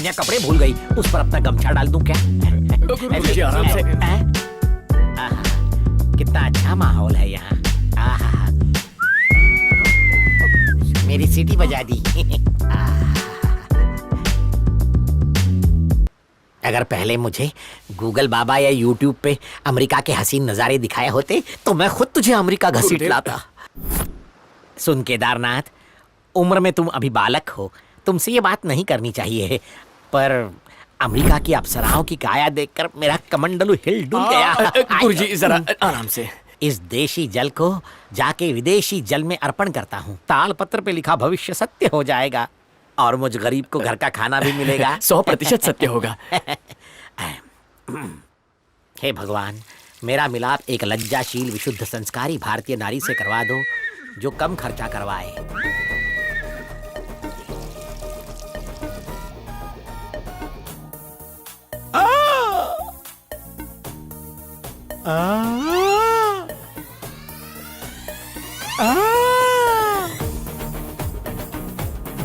कन्या कपड़े भूल गई, उस पर अपना गमछा डाल दूं क्या? गुरुजी आराम से। आहा, कितना अच्छा माहौल है यहाँ। आहा, मेरी सीटी बजा दी। अगर पहले मुझे गूगल बाबा या यूट्यूब पे अमेरिका के हसीन नजारे दिखाए होते तो मैं खुद तुझे अमेरिका घसीट लाता। सुन केदारनाथ, उम्र में तुम अभी बालक हो, तुमसे ये बात नहीं करनी चाहिए, पर अमेरिका की अप्सराओं की काया देखकर मेरा कमंडलू हिल डुल गया। गुरुजी जरा आराम से। इस देशी जल को जाके विदेशी जल में अर्पण करता हूँ। तालपत्र पे लिखा भविष्य सत्य हो जाएगा और मुझ गरीब को घर का खाना भी मिलेगा। 100% सत्य होगा। हे भगवान, मेरा मिलाप एक लज्जाशील विशुद्ध संस्कारी भारतीय नारी से करवा दो जो कम खर्चा करवाए।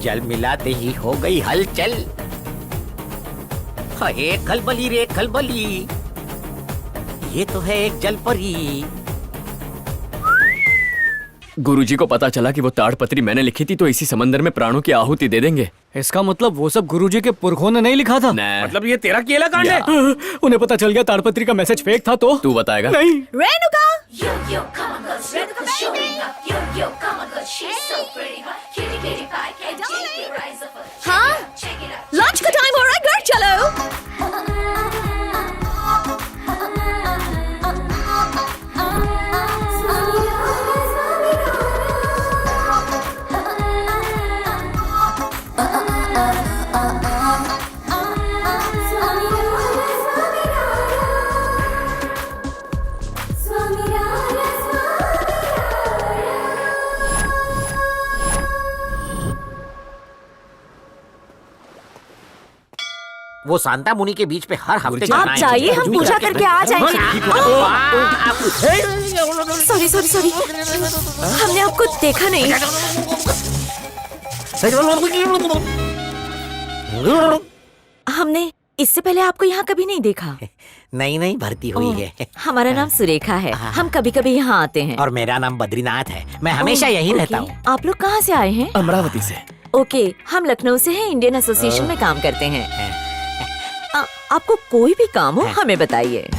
जल मिलाते ही हो गई हलचल। हे खलबली रे खलबली, ये तो है एक जलपरी। गुरुजी को पता चला कि वो ताड़पत्री मैंने लिखी थी तो इसी समंदर में प्राणों की आहुति दे देंगे। इसका मतलब वो सब गुरुजी के पुरखों ने नहीं लिखा था? मतलब ये तेरा केला कांड है? उन्हें पता चल गया ताड़पत्री का मैसेज फेक था तो? तू बताएगा? नहीं। रेणुका! हाँ, लंच का टाइम हो रहा है, घर चलो। वो सांता मुनि के बीच पे हर हफ्ते आप चाहिए, हम पूजा करके आ जाएंगे। सॉरी सॉरी सॉरी, हमने आपको देखा नहीं। हमने इससे पहले आपको यहाँ कभी नहीं देखा। नई नई भर्ती हुई है। हमारा नाम सुरेखा है, हम कभी कभी यहाँ आते हैं। और मेरा नाम बद्रीनाथ है, मैं हमेशा यहीं रहता हूँ। आप लोग कहाँ से आए हैं? अमरावती से। ओके, हम लखनऊ से हैं, इंडियन एसोसिएशन में काम करते हैं। आपको कोई भी काम हो हमें बताइए।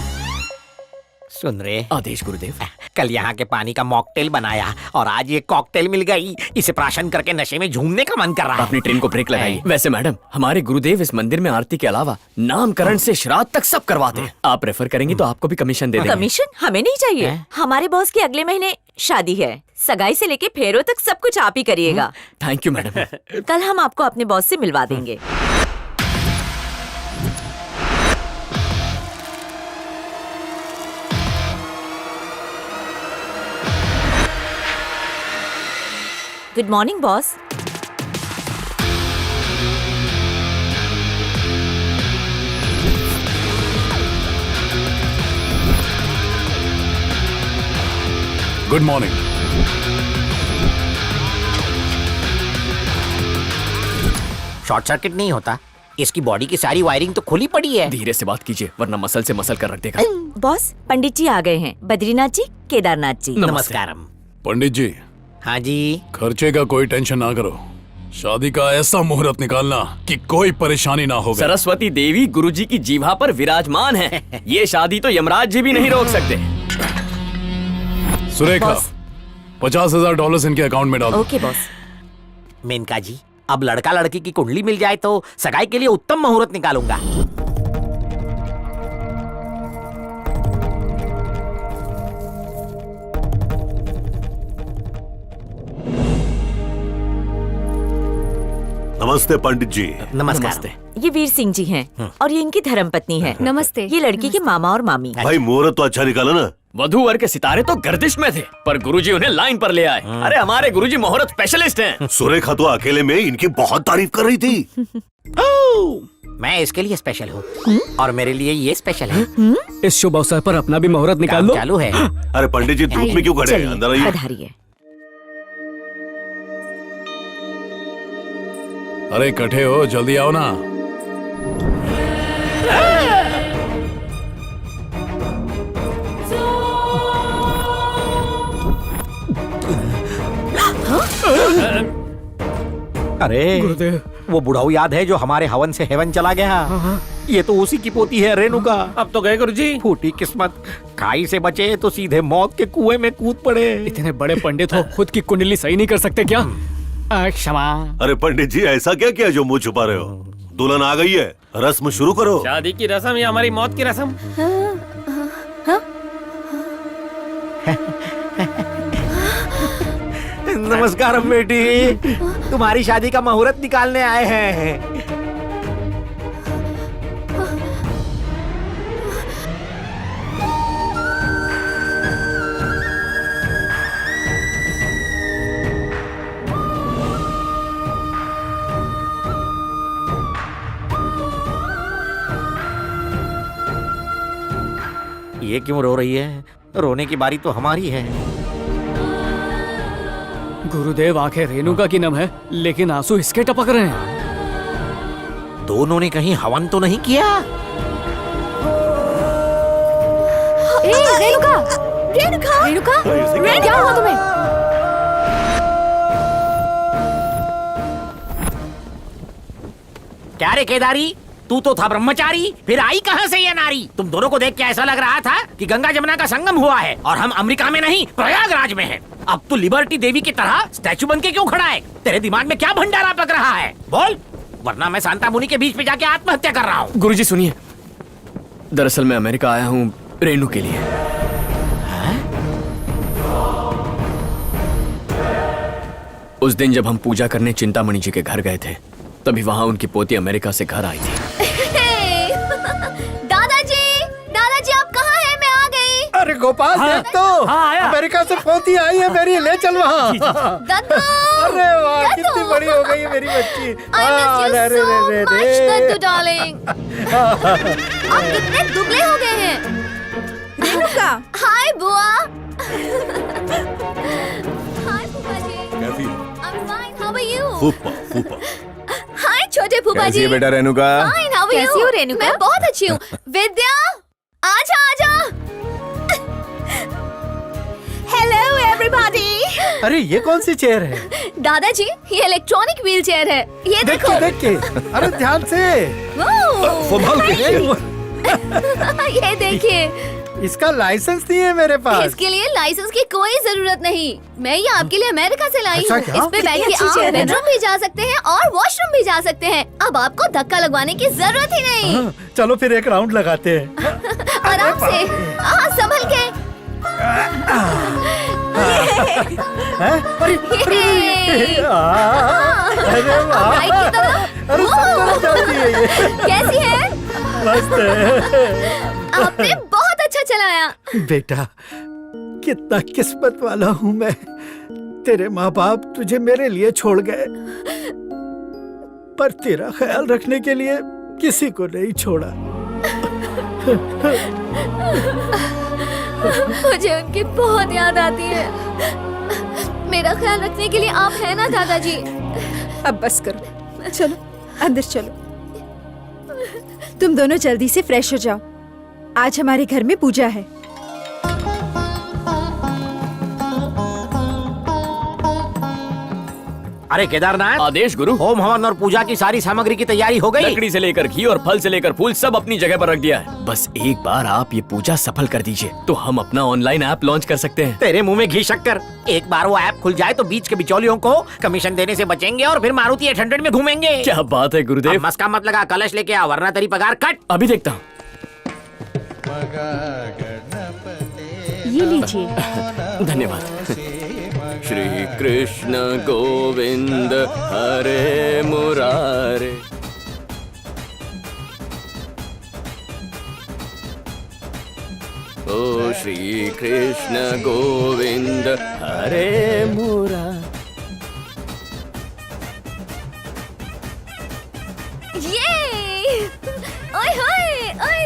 सुन रे, आदेश गुरुदेव। कल यहाँ के पानी का मॉकटेल बनाया और आज ये कॉकटेल मिल गई। इसे प्राशन करके नशे में झूमने का मन कर रहा है। अपनी ट्रेन को ब्रेक लगाइए। वैसे मैडम, हमारे गुरुदेव इस मंदिर में आरती के अलावा नामकरण से श्राद्ध तक सब करवाते हैं। आप रेफर करेंगे तो आपको भी कमीशन दे देंगे। कमीशन हमें नहीं चाहिए। हमारे बॉस की अगले महीने शादी है, सगाई से लेके फेरों तक सब कुछ आप ही करिएगा। Thank you madam. कल हम आपको अपने बॉस से मिलवा देंगे। Good morning boss. Good morning. Short circuit नहीं होता, इसकी बॉडी की सारी वायरिंग तो खुली पड़ी है। धीरे से बात कीजिए वरना मसल से मसल कर रख देगा। बॉस, पंडित जी आ गए हैं, बद्रीनाथ जी, केदारनाथ जी। नमस्कारम। पंडित जी, हाँ जी। खर्चे का कोई टेंशन ना करो, शादी का ऐसा मुहूर्त निकालना कि कोई परेशानी ना हो। सरस्वती देवी गुरुजी की जीभा पर विराजमान है। ये शादी तो यमराज जी भी नहीं रोक सकते। सुरेखा, $50,000 इनके अकाउंट में डालो। Okay boss. मेनका जी, अब लड़का लड़की की कुंडली मिल जाए तो सगाई के लिए उत्तम मुहूर्त निकालूंगा। नमस्ते पंडित जी। नमस्कार। ये वीर सिंह जी हैं और ये इनकी धर्मपत्नी है। नमस्ते। ये लड़की के मामा और मामी। भाई मुहूर्त तो अच्छा निकाला ना। वधू वर के सितारे तो गर्दिश में थे, पर गुरुजी उन्हें लाइन पर ले आए। अरे हमारे गुरुजी मुहूर्त स्पेशलिस्ट हैं। सुरेखा तो अकेले में इनकी बहुत तारीफ कर रही थी। मैं इसके लिए स्पेशल हूँ और मेरे लिए ये स्पेशल है। इस शुभ अवसर पर अपना भी मुहूर्त निकाल लो। चालू है। अरे पंडित जी धूप में क्यों खड़े हैं? अंदर आइए। पधारिए। अरे इकट्ठे हो, जल्दी आओ ना। अरे गुरुदेव। वो बुढ़ाऊ याद है जो हमारे हवन से हेवन चला गया? ये तो उसी की पोती है रेणुका। अब तो गए गुरुजी। फूटी किस्मत, खाई से बचे तो सीधे मौत के कुएं में कूद पड़े। इतने बड़े पंडित हो, खुद की कुंडली सही नहीं कर सकते क्या? क्षमा। अरे पंडित जी, ऐसा क्या किया जो मुंह छुपा रहे हो? दुल्हन आ गई है, रस्म शुरू करो। शादी की रस्म या हमारी मौत की रस्म? नमस्कार बेटी, तुम्हारी शादी का मुहूर्त निकालने आए हैं। ये क्यों रो रही है? रोने की बारी तो हमारी है। गुरुदेव, आंखें रेणुका की नम है, लेकिन आंसू इसके टपक रहे हैं। दोनों ने कहीं हवन तो नहीं किया? रेणुका, रेणुका, रेणुका, क्या हुआ तुम्हें? क्या रे केदारी, तू तो था ब्रह्मचारी, फिर आई कहां से ये नारी? तुम दोनों को देख के ऐसा लग रहा था कि गंगा जमुना का संगम हुआ है और हम अमेरिका में नहीं प्रयागराज में हैं। अब तू लिबर्टी देवी की तरह स्टैचू बन के क्यों खड़ा है? तेरे दिमाग में क्या भंडारा पक रहा है? बोल, वरना मैं सांता मुनि के बीच में जाके आत्महत्या कर रहा हूँ। गुरुजी सुनिए, दरअसल मैं अमेरिका आया हूँ रेणु के लिए। उस दिन जब हम पूजा करने चिंतामणि जी के घर गए थे, तभी वहाँ उनकी पोती अमेरिका से घर आई थी। दादाजी आप कहाँ हैं? मैं आ गई। अरे गोपाल, देख तो अमेरिका से पोती आई है मेरी, ले चल वहाँ। दद्दू, अरे वाह, कितनी बड़ी हो गई है मेरी बच्ची। दद्दू डार्लिंग। आप कितने दुबले हो गए हैं। रेणुका, हाय बुआ। हाय फूफा जी। कैसी हो? I'm fine, how are you? फूफा, फूफा। हाय छोटे फूफा जी। बेटा Renuka? Fine, how are you? कैसी हो रेणुका? मैं बहुत अच्छी हूँ। विद्या, आजा आजा। Hello everybody। अरे ये कौन सी चेयर है? दादाजी, ये इलेक्ट्रॉनिक व्हील चेयर है। ये देख देखो। के, देख के। अरे ध्यान से। संभाल के। ये देखिए। इसका लाइसेंस नहीं है मेरे पास। इसके लिए लाइसेंस की कोई जरूरत नहीं। मैं ये आपके लिए अमेरिका से लाई अच्छा हूँ। क्या? इस पे बैठ के आप बेडरूम भी जा सकते हैं और वॉशरूम भी जा सकते हैं। अब आपको धक्का लगवाने की जरूरत ही नहीं। हाँ, चलो फिर एक राउंड लगाते हैं। आराम से, संभल के। ये। अरे वाह, राइट की तरफ। अरे सब तरफ जाती है ये। कैसी है? मस्त है। आपने बहुत अच्छा चलाया। बेटा, कितना किस्मत वाला हूँ मैं। तेरे माँ बाप तुझे मेरे लिए छोड़ गए, पर तेरा ख्याल रखने के लिए किसी को नहीं छोड़ा। मुझे उनकी बहुत याद आती है। मेरा ख्याल रखने के लिए आप हैं ना दादाजी? अब बस करो, चलो अंदर चलो। तुम दोनों जल्दी से फ्रेश हो जाओ, आज हमारे घर में पूजा है। अरे केदारनाथ, आदेश गुरु। होम हवन और पूजा की सारी सामग्री की तैयारी हो गई? लकड़ी से लेकर घी और फल से लेकर फूल सब अपनी जगह पर रख दिया है। बस एक बार आप ये पूजा सफल कर दीजिए तो हम अपना ऑनलाइन ऐप लॉन्च कर सकते हैं। तेरे मुंह में घी शक्कर। एक बार वो ऐप खुल जाए तो बीच के बिचौलियों को कमीशन देने से बचेंगे और फिर मारुति 800 में घूमेंगे। क्या बात है गुरुदेव। अब मस्का मत लगा, कलश लेके आ वरना तेरी पगार कट। अभी देखता हूँ। ये लीजिए। धन्यवाद। श्री कृष्ण गोविंद हरे मुरारे। ओ श्री कृष्ण गोविंद हरे मुरारे। ये ओए होए ओए।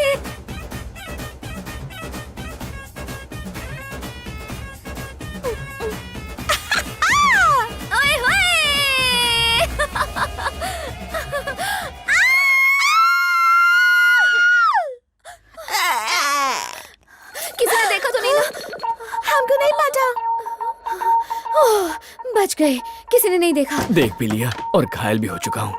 ओए होए। किसी ने देखा तो नहीं ना? हमको नहीं पता। ओह, बच गए, किसी ने नहीं देखा। देख भी लिया और घायल भी हो चुका हूँ।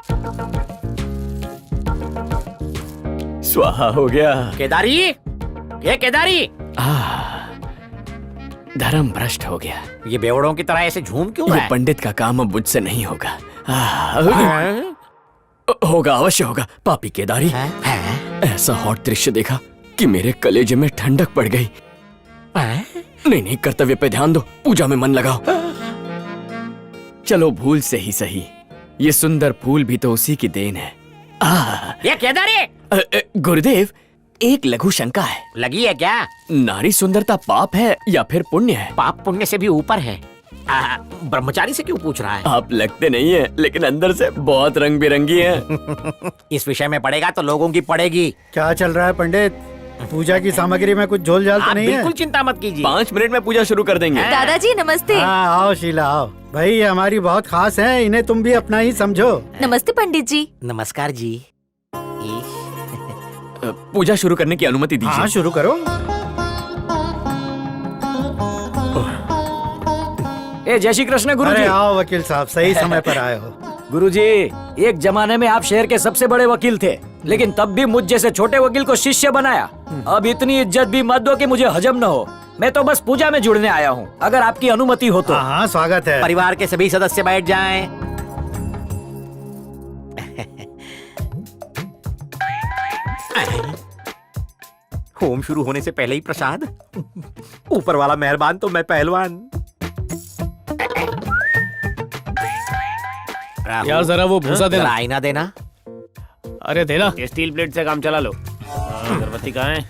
स्वाहा हो गया। केदारी, ये केदारी, धर्म भ्रष्ट हो गया। ये बेवड़ों की तरह ऐसे झूम क्यों रहा ये है? पंडित का काम अब मुझसे नहीं होगा। होगा, अवश्य होगा। पापी केदारी, ऐसा हॉट दृश्य देखा कि मेरे कलेजे में ठंडक पड़ गई। नहीं नहीं, कर्तव्य पे ध्यान दो, पूजा में मन लगाओ। चलो भूल से ही सही, ये सुंदर फूल भी तो उसी की देन है। ये केदारी, गुरुदेव, एक लघु शंका है। लगी है क्या? नारी सुंदरता पाप है या फिर पुण्य है? पाप पुण्य से भी ऊपर है। ब्रह्मचारी से क्यों पूछ रहा है? आप लगते नहीं है, लेकिन अंदर से बहुत रंग बिरंगी हैं। इस विषय में पढ़ेगा तो लोगों की पड़ेगी। क्या चल रहा है पंडित? पूजा की सामग्री में कुछ झोल झाल तो आप नहीं है? बिल्कुल चिंता मत कीजिए। 5 मिनट में पूजा शुरू कर देंगे। दादाजी नमस्ते। हाँ, आओ शीला आओ। भाई ये हमारी बहुत खास है, इन्हें तुम भी अपना ही समझो। नमस्ते पंडित जी। नमस्कार जी। पूजा शुरू करने की अनुमति हाँ, दीजिए। शुरू करो। जय श्री कृष्ण अरे गुरुजी। आओ वकील साहब, सही समय पर आए हो। गुरुजी, एक जमाने में आप शहर के सबसे बड़े वकील थे, लेकिन तब भी मुझ जैसे छोटे वकील को शिष्य बनाया। अब इतनी इज्जत भी मत दो कि मुझे हजम न हो। मैं तो बस पूजा में जुड़ने आया हूँ, अगर आपकी अनुमति हो तो। हाँ, स्वागत है। परिवार के सभी सदस्य बैठ जाएं। होम शुरू होने से पहले ही प्रसाद। ऊपर वाला मेहरबान तो मैं पहलवान। यार जरा वो भूसा देना। जरा आईना देना। अरे देना। स्टील प्लेट से काम चला लो। अगरबत्ती कहाँ है?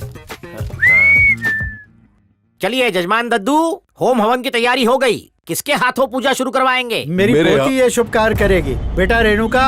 चलिए जजमान दद्दू, होम हवन की तैयारी हो गई। किसके हाथों पूजा शुरू करवाएंगे? मेरी पोती ये शुभ कार्य करेगी। बेटा रेणुका,